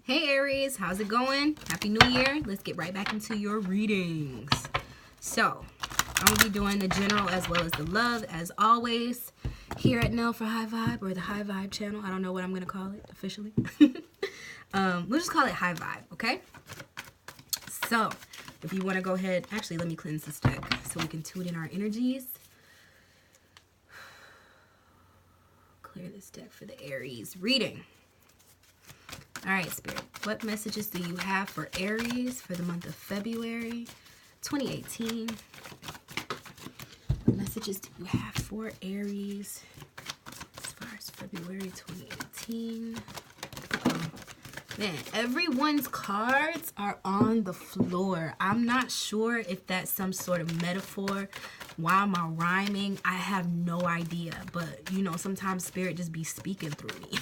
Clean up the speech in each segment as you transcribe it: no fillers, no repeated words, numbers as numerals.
Hey Aries, how's it going? Happy New Year. Let's get right back into your readings. So, I'm going to be doing the general as well as the love as always here at Nell for High Vibe, or the High Vibe channel. I don't know what I'm going to call it officially. We'll just call it High Vibe, okay? So, if you want to go ahead, actually let me cleanse this deck so we can tune in our energies. Clear this deck for the Aries reading. All right, Spirit, what messages do you have for Aries for the month of February 2018? What messages do you have for Aries as far as February 2018? Man, everyone's cards are on the floor. I'm not sure if that's some sort of metaphor. Why am I rhyming? I have no idea. But, you know, sometimes Spirit just be speaking through me.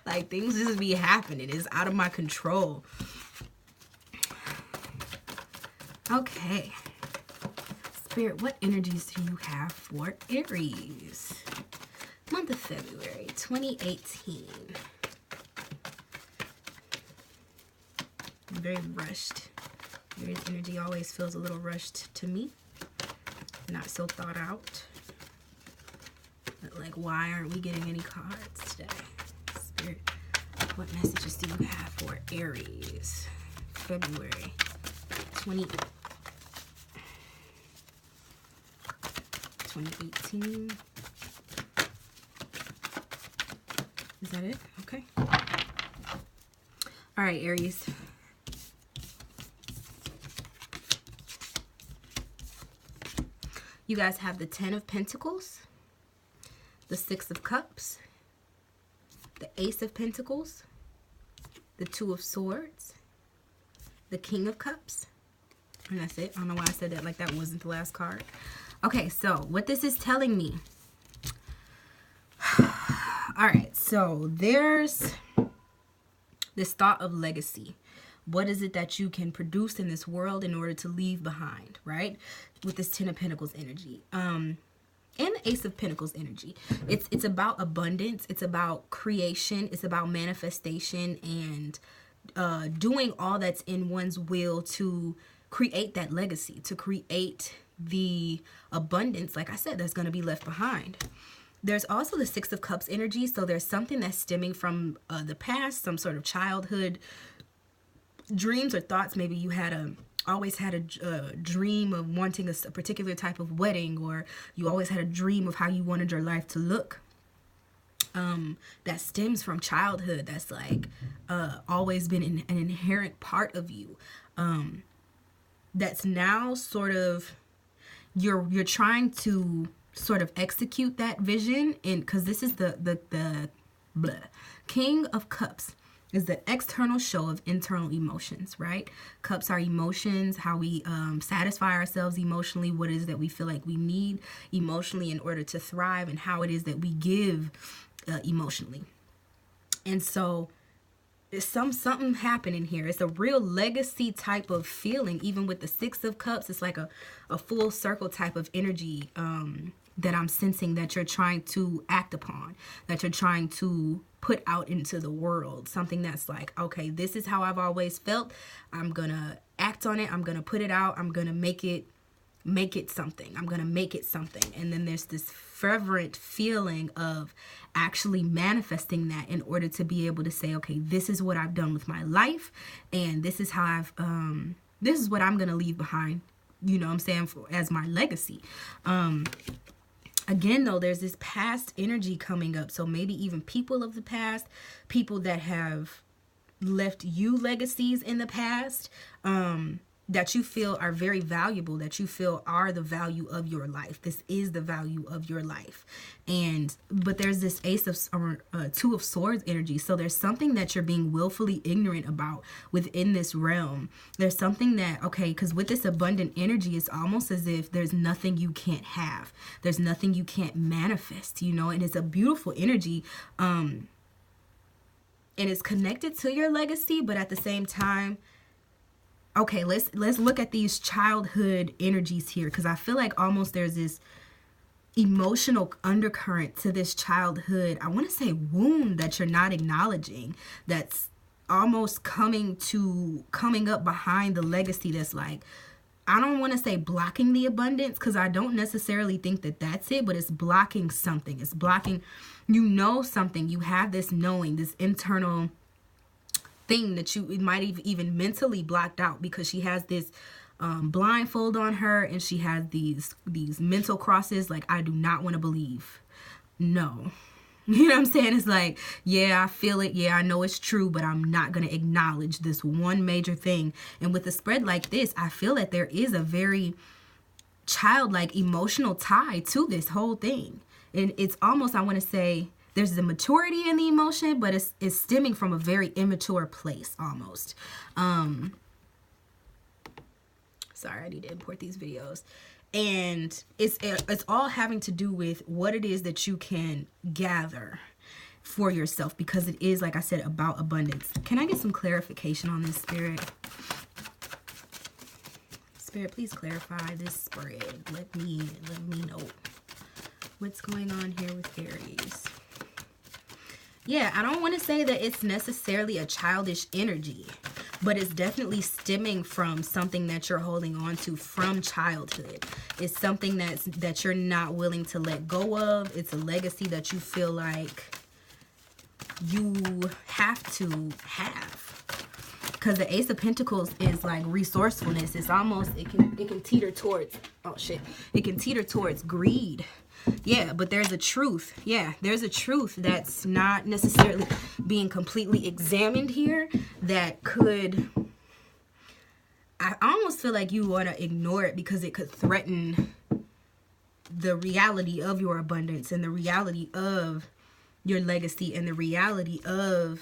Like, things just be happening. It's out of my control. Okay. Spirit, what energies do you have for Aries? Month of February 2018. I'm very rushed. Aries energy always feels a little rushed to me. Not so thought out. But like, why aren't we getting any cards today? Spirit, what messages do you have for Aries? February 2018. Is that it? Okay. All right, Aries. You guys have the 10 of Pentacles, the 6 of Cups, the Ace of Pentacles, the 2 of Swords, the King of Cups, and that's it. I don't know why I said that like that wasn't the last card. Okay, so what this is telling me. All right, so there's this thought of legacy. What is it that you can produce in this world in order to leave behind, right? With this 10 of Pentacles energy. And the Ace of Pentacles energy. It's about abundance. It's about creation. It's about manifestation and doing all that's in one's will to create that legacy, to create the abundance, like I said, that's going to be left behind. There's also the 6 of Cups energy. So there's something that's stemming from the past, some sort of childhood dreams or thoughts. Maybe you had always had a dream of wanting a particular type of wedding, or you always had a dream of how you wanted your life to look. That stems from childhood. That's like always been an inherent part of you. That's now sort of you're trying to sort of execute that vision, and because this is the King of Cups is the external show of internal emotions, right? Cups are emotions, how we satisfy ourselves emotionally, what it is that we feel like we need emotionally in order to thrive, and how it is that we give emotionally. And so there's something happening here. It's a real legacy type of feeling. Even with the 6 of Cups, it's like a full circle type of energy that I'm sensing that you're trying to act upon, that you're trying to put out into the world. Something that's like, okay, this is how I've always felt. I'm gonna act on it. I'm gonna put it out. I'm gonna make it something. I'm gonna make it something. And then there's this fervent feeling of actually manifesting that in order to be able to say, okay, this is what I've done with my life, and this is how I've this is what I'm gonna leave behind, you know what I'm saying, as my legacy. Again, though, there's this past energy coming up. So maybe even people of the past, people that have left you legacies in the past, that you feel are very valuable, that you feel are the value of your life. This is the value of your life. But there's this Ace of 2 of Swords energy. So there's something that you're being willfully ignorant about within this realm. There's something that, okay, because with this abundant energy, it's almost as if there's nothing you can't have. There's nothing you can't manifest, you know, and it's a beautiful energy. And it's connected to your legacy, but at the same time, okay, let's look at these childhood energies here, because I feel like almost there's this emotional undercurrent to this childhood, I want to say wound, that you're not acknowledging, that's almost coming up behind the legacy that's like, I don't want to say blocking the abundance, because I don't necessarily think that that's it, but it's blocking something. It's blocking, something. You have this knowing, this internal thing that it might even mentally blocked out, because she has this blindfold on her, and she has these mental crosses like, I do not want to believe. No. You know what I'm saying? It's like, yeah, I feel it. Yeah, I know it's true, but I'm not going to acknowledge this one major thing. And with a spread like this, I feel that there is a very childlike emotional tie to this whole thing. And it's almost, I want to say, there's the maturity in the emotion, but it's stemming from a very immature place almost. Sorry, I need to import these videos. And it's all having to do with what it is that you can gather for yourself, because it is, like I said, about abundance. Can I get some clarification on this, Spirit? Spirit, please clarify this spread. Let me know what's going on here with Aries. Yeah, I don't want to say that it's necessarily a childish energy, but it's definitely stemming from something that you're holding on to from childhood. It's something that you're not willing to let go of. It's a legacy that you feel like you have to have. Because the Ace of Pentacles is like resourcefulness. It's almost, it can teeter towards, oh shit, it can teeter towards greed. Yeah, but there's a truth. Yeah, there's a truth that's not necessarily being completely examined here that could, I almost feel like you want to ignore it because it could threaten the reality of your abundance and the reality of your legacy and the reality of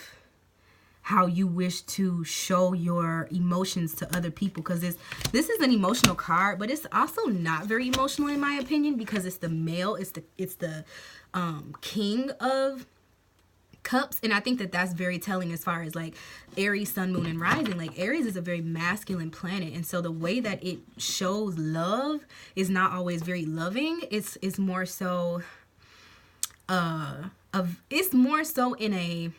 how you wish to show your emotions to other people. Because this is an emotional card, but it's also not very emotional in my opinion, because it's the male, it's the King of Cups, and I think that that's very telling as far as like Aries, Sun, Moon, and Rising. Like Aries is a very masculine planet, and so the way that it shows love is not always very loving. It's more so it's more so in a,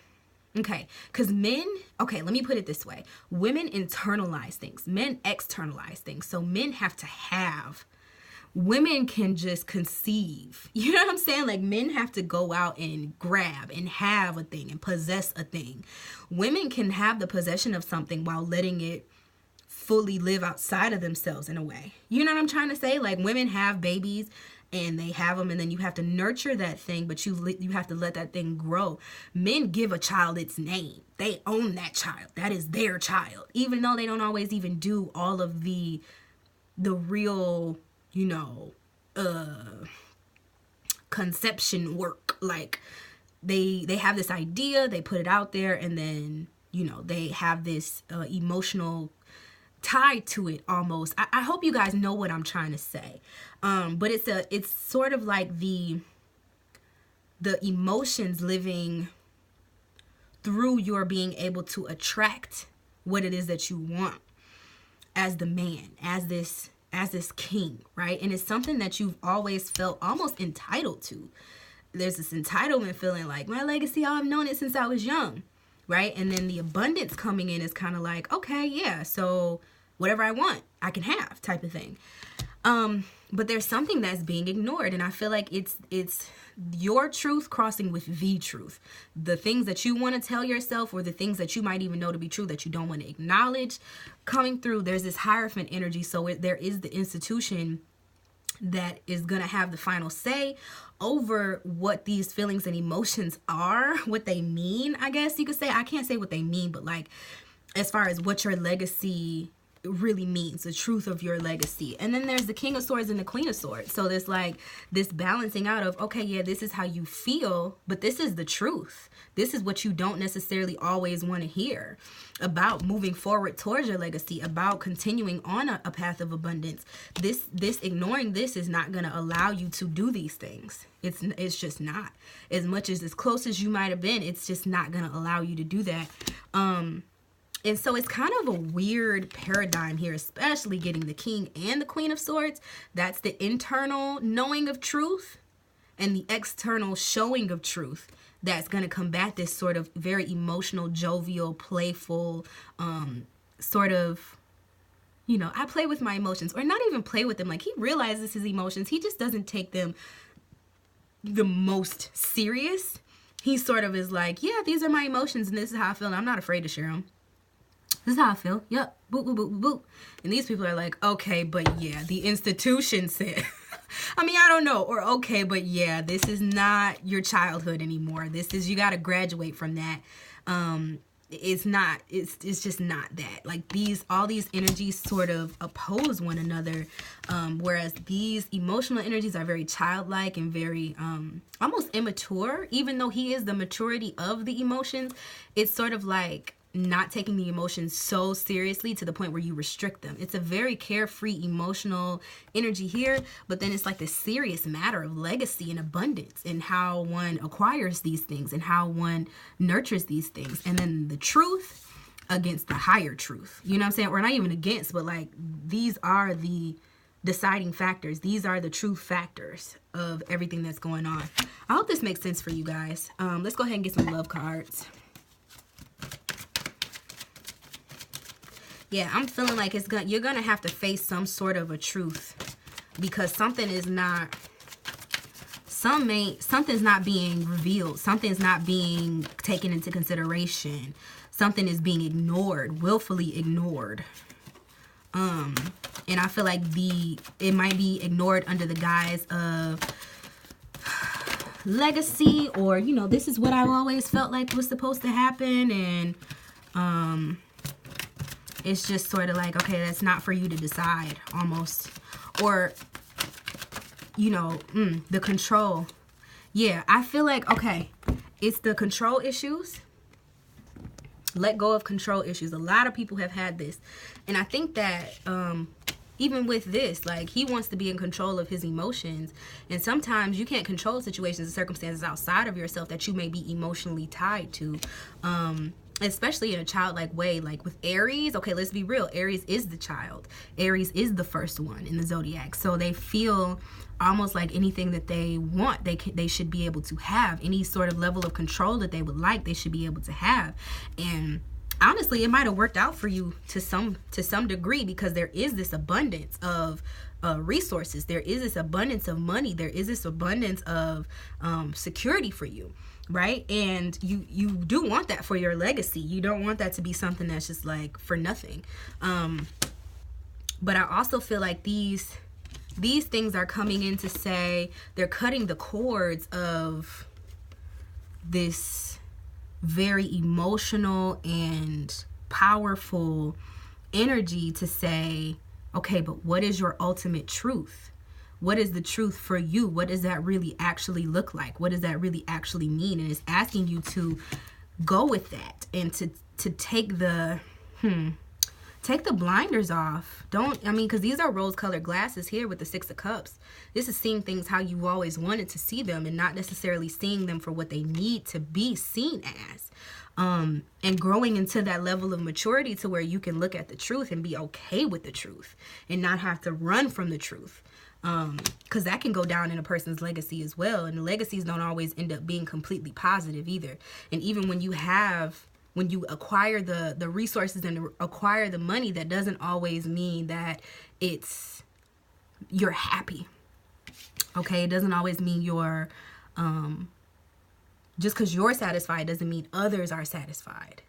okay, because men, okay, let me put it this way. Women internalize things. Men externalize things. So men have to have. Women can just conceive. You know what I'm saying? Like men have to go out and grab and have a thing and possess a thing. Women can have the possession of something while letting it fully live outside of themselves in a way. You know what I'm trying to say? Like women have babies and they have them, and then you have to nurture that thing, but you have to let that thing grow. Men give a child its name. They own that child. That is their child, even though they don't always even do all of the real, you know, conception work. Like they have this idea, they put it out there, and then, you know, they have this emotional tied to it almost. I hope you guys know what I'm trying to say. But it's sort of like the emotions living through your being able to attract what it is that you want as the man, as this king, right? And it's something that you've always felt almost entitled to. There's this entitlement feeling like, my legacy, I've known it since I was young, right? And then the abundance coming in is kind of like, okay, yeah, so whatever I want, I can have, type of thing. But there's something that's being ignored, and I feel like it's your truth crossing with the truth. The things that you want to tell yourself, or the things that you might even know to be true that you don't want to acknowledge, coming through. There's this Hierophant energy, so there is the institution that is going to have the final say over what these feelings and emotions are, what they mean, I guess you could say. I can't say what they mean, but like as far as what your legacy really means, the truth of your legacy. And then there's the King of Swords and the Queen of Swords. So there's like this balancing out of, okay, yeah, this is how you feel, but this is the truth. This is what you don't necessarily always want to hear about moving forward towards your legacy, about continuing on a path of abundance. This ignoring this is not going to allow you to do these things. It's just not. As much as close as you might have been, it's just not going to allow you to do that. And so it's kind of a weird paradigm here, especially getting the King and the Queen of Swords. That's the internal knowing of truth and the external showing of truth. that's going to combat this sort of very emotional, jovial, playful, sort of, you know, I play with my emotions, or not even play with them. Like, he realizes his emotions. He just doesn't take them the most serious. He sort of is like, yeah, these are my emotions and this is how I feel, and I'm not afraid to share them. This is how I feel. Yep. Boop, boop, boop, boop. And these people are like, okay, but yeah, the institution said. I mean, I don't know. Or, okay, but yeah, this is not your childhood anymore. This is, you got to graduate from that. It's not, it's just not that. Like, all these energies sort of oppose one another. Whereas these emotional energies are very childlike and very, almost immature. Even though he is the maturity of the emotions, it's sort of like not taking the emotions so seriously to the point where you restrict them. It's a very carefree emotional energy here, but then it's like the serious matter of legacy and abundance and how one acquires these things and how one nurtures these things. And then the truth against the higher truth. You know what I'm saying? Or not even against, but like, these are the deciding factors. These are the true factors of everything that's going on. I hope this makes sense for you guys. Let's go ahead and get some love cards. Yeah, I'm feeling like you're gonna have to face some sort of a truth, because something's not being revealed. Something's not being taken into consideration. Something is being ignored, willfully ignored. And I feel like it might be ignored under the guise of legacy, or, you know, this is what I've always felt like was supposed to happen, and it's just sort of like, okay, that's not for you to decide, almost. Or, you know, the control. Yeah, I feel like, okay, it's the control issues. Let go of control issues. A lot of people have had this. And I think that even with this, like, he wants to be in control of his emotions. And sometimes you can't control situations and circumstances outside of yourself that you may be emotionally tied to. Especially in a childlike way, like with Aries. Okay, let's be real. Aries is the child. Aries is the first one in the zodiac. So they feel almost like anything that they want, they should be able to have. Any sort of level of control that they would like, they should be able to have. And honestly, it might have worked out for you to some degree, because there is this abundance of resources. There is this abundance of money. There is this abundance of security for you. Right? And you do want that for your legacy. You don't want that to be something that's just like for nothing. But I also feel like these things are coming in to say they're cutting the cords of this very emotional and powerful energy to say, okay, but what is your ultimate truth? What is the truth for you? What does that really actually look like? What does that really actually mean? And it's asking you to go with that and to take the blinders off. Because these are rose-colored glasses here with the Six of Cups. This is seeing things how you always wanted to see them, and not necessarily seeing them for what they need to be seen as. And growing into that level of maturity to where you can look at the truth and be okay with the truth and not have to run from the truth. Because that can go down in a person's legacy as well. And the legacies don't always end up being completely positive either. And even when you acquire the resources and acquire the money, that doesn't always mean that you're happy. Okay, it doesn't always mean you're just because you're satisfied doesn't mean others are satisfied.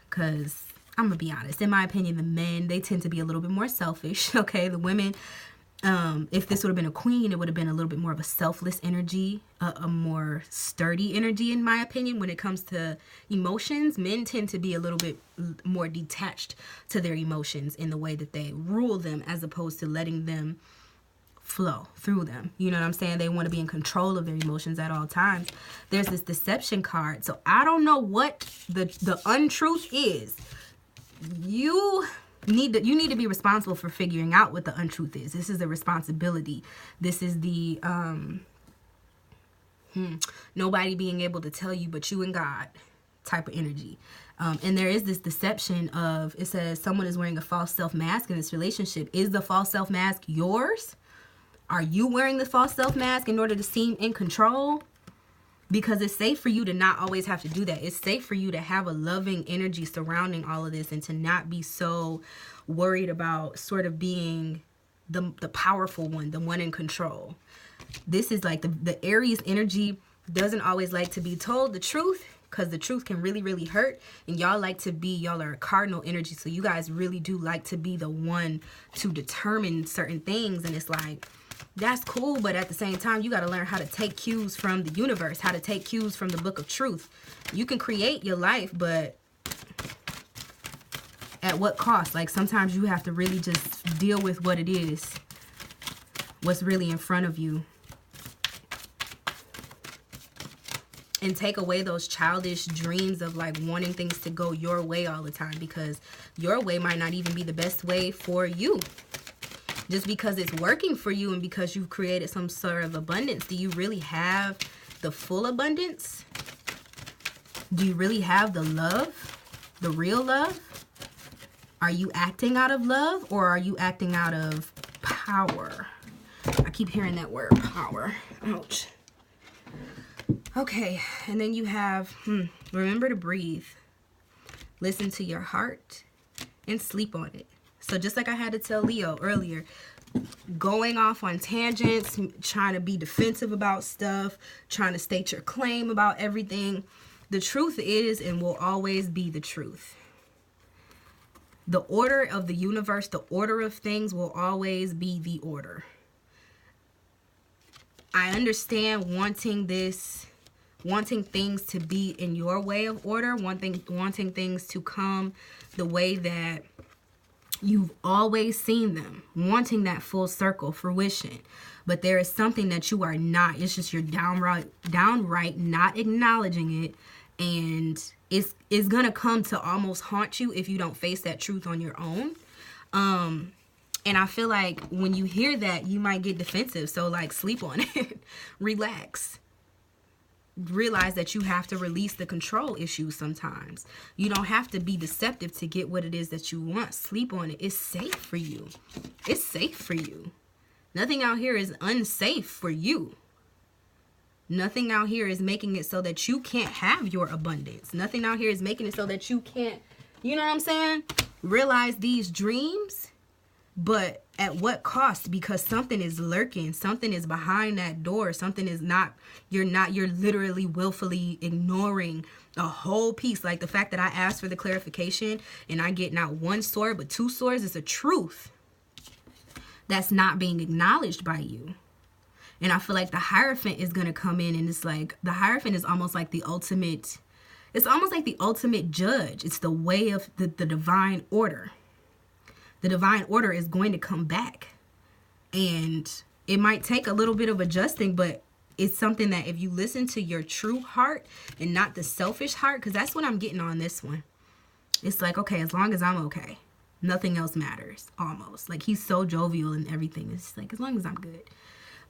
Because I'm gonna be honest, in my opinion, the men, they tend to be a little bit more selfish. Okay, the women, if this would have been a queen, it would have been a little bit more of a selfless energy, a more sturdy energy, in my opinion. When it comes to emotions, men tend to be a little bit more detached to their emotions in the way that they rule them, as opposed to letting them flow through them. You know what I'm saying? They want to be in control of their emotions at all times. There's this deception card. So I don't know what the untruth is. You need to be responsible for figuring out what the untruth is. This is the responsibility. This is the nobody being able to tell you but you and God type of energy. And there is this deception of, it says someone is wearing a false self mask in this relationship. Is the false self mask yours? Are you wearing the false self mask in order to seem in control? because it's safe for you to not always have to do that. It's safe for you to have a loving energy surrounding all of this and to not be so worried about sort of being the powerful one, the one in control. This is like the Aries energy doesn't always like to be told the truth, because the truth can really, really hurt. And y'all are a cardinal energy. So you guys really do like to be the one to determine certain things. And it's like, that's cool. But at the same time, you got to learn how to take cues from the universe, how to take cues from the book of truth. You can create your life, but at what cost? Like, sometimes you have to really just deal with what it is, what's really in front of you. And take away those childish dreams of like wanting things to go your way all the time, because your way might not even be the best way for you. Just because it's working for you and because you've created some sort of abundance, do you really have the full abundance? Do you really have the love, the real love? Are you acting out of love, or are you acting out of power? I keep hearing that word, power. Ouch. Okay, and then you have, remember to breathe. Listen to your heart and sleep on it. So just like I had to tell Leo earlier, going off on tangents, trying to be defensive about stuff, trying to state your claim about everything. The truth is and will always be the truth. The order of the universe, the order of things will always be the order. I understand wanting things to be in your way of order, wanting things to come the way that you've always seen them, wanting that full circle fruition. But there is something that you are not. It's just you're downright not acknowledging it, and it's gonna come to almost haunt you if you don't face that truth on your own. And I feel like when you hear that, you might get defensive. So like, sleep on it, relax. Realize that you have to release the control issues sometimes. You don't have to be deceptive to get what it is that you want. Sleep on it. It's safe for you. It's safe for you. Nothing out here is unsafe for you. Nothing out here is making it so that you can't have your abundance. Nothing out here is making it so that you can't, you know what I'm saying? Realize these dreams, but at what cost? Because something is lurking. Something is behind that door. Something is not, you're literally willfully ignoring a whole piece. Like the fact that I asked for the clarification and I get not one sword, but two swords is a truth that's not being acknowledged by you. And I feel like the Hierophant is going to come in, and it's like, the Hierophant is almost like the ultimate, it's almost like the ultimate judge. It's the way of the divine order. The divine order is going to come back, and it might take a little bit of adjusting, but it's something that if you listen to your true heart and not the selfish heart, because that's what I'm getting on this one. It's like, okay, as long as I'm okay, nothing else matters, almost. Like, he's so jovial and everything. It's like, as long as I'm good.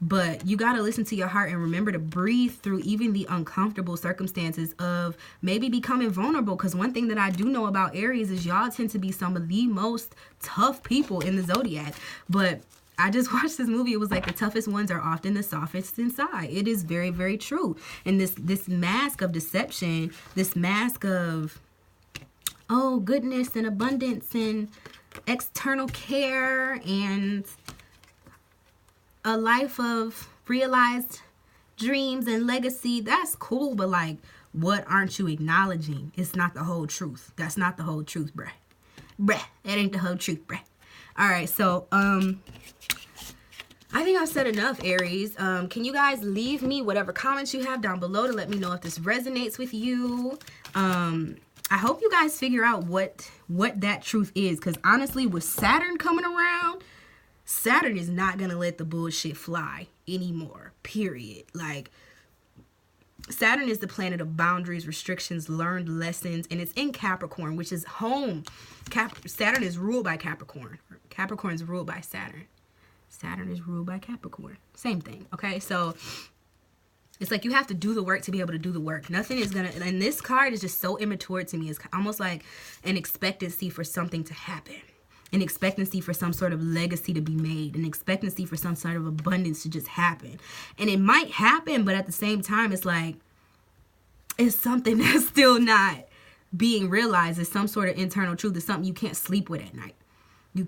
But you got to listen to your heart and remember to breathe through even the uncomfortable circumstances of maybe becoming vulnerable. Because one thing that I do know about Aries is y'all tend to be some of the most tough people in the zodiac. But I just watched this movie. It was like the toughest ones are often the softest inside. It is very, very true. And this mask of deception, this mask of, oh, goodness and abundance and external care and a life of realized dreams and legacy, that's cool, but like, what aren't you acknowledging? It's not the whole truth. That's not the whole truth, bruh. That ain't the whole truth, bruh. All right, so I think I've said enough, Aries. Can you guys leave me whatever comments you have down below to let me know if this resonates with you? I hope you guys figure out what that truth is, because honestly, with Saturn coming around, Saturn is not going to let the bullshit fly anymore, period. Like, Saturn is the planet of boundaries, restrictions, learned lessons, and it's in Capricorn, which is home. Saturn is ruled by Capricorn. Capricorn is ruled by Saturn. Saturn is ruled by Capricorn. Same thing, okay? So it's like you have to do the work to be able to do the work. Nothing is going to, and this card is just so immature to me. It's almost like an expectancy for something to happen. An expectancy for some sort of legacy to be made, an expectancy for some sort of abundance to just happen. And it might happen, but at the same time, it's like, it's something that's still not being realized. It's some sort of internal truth. It's something you can't sleep with at night. You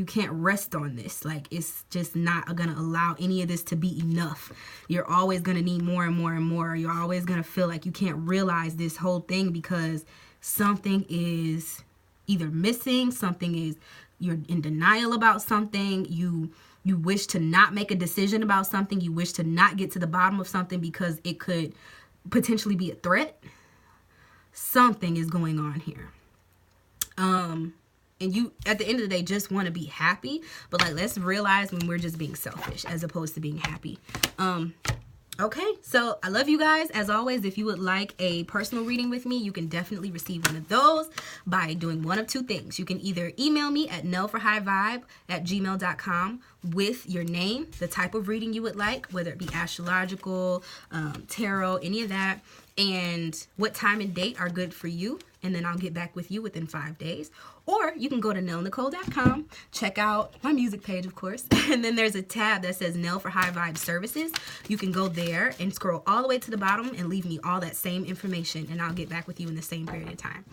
can't rest on this. Like, it's just not gonna allow any of this to be enough. You're always gonna need more and more and more. You're always gonna feel like you can't realize this whole thing because something is either missing, something is, you're in denial about something, you wish to not make a decision about something, you wish to not get to the bottom of something because it could potentially be a threat. Something is going on here. And you, at the end of the day, just want to be happy. But, like, let's realize when we're just being selfish as opposed to being happy. Okay, so I love you guys. As always, if you would like a personal reading with me, you can definitely receive one of those by doing one of two things. You can either email me at nellforhighvibe@gmail.com with your name, the type of reading you would like, whether it be astrological, tarot, any of that, and what time and date are good for you. And then I'll get back with you within 5 days. Or you can go to nellnicole.com, check out my music page, of course. And then there's a tab that says Nell for High Vibe Services. You can go there and scroll all the way to the bottom and leave me all that same information. And I'll get back with you in the same period of time.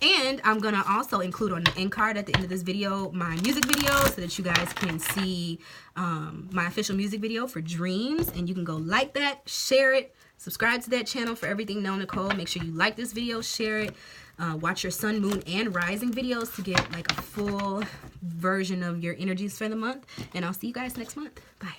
And I'm going to also include on the end card at the end of this video my music video so that you guys can see my official music video for Dreams. And you can go like that, share it, subscribe to that channel for everything Nell Nicole. Make sure you like this video, share it. Watch your sun, moon, and rising videos to get like a full version of your energies for the month. And I'll see you guys next month. Bye.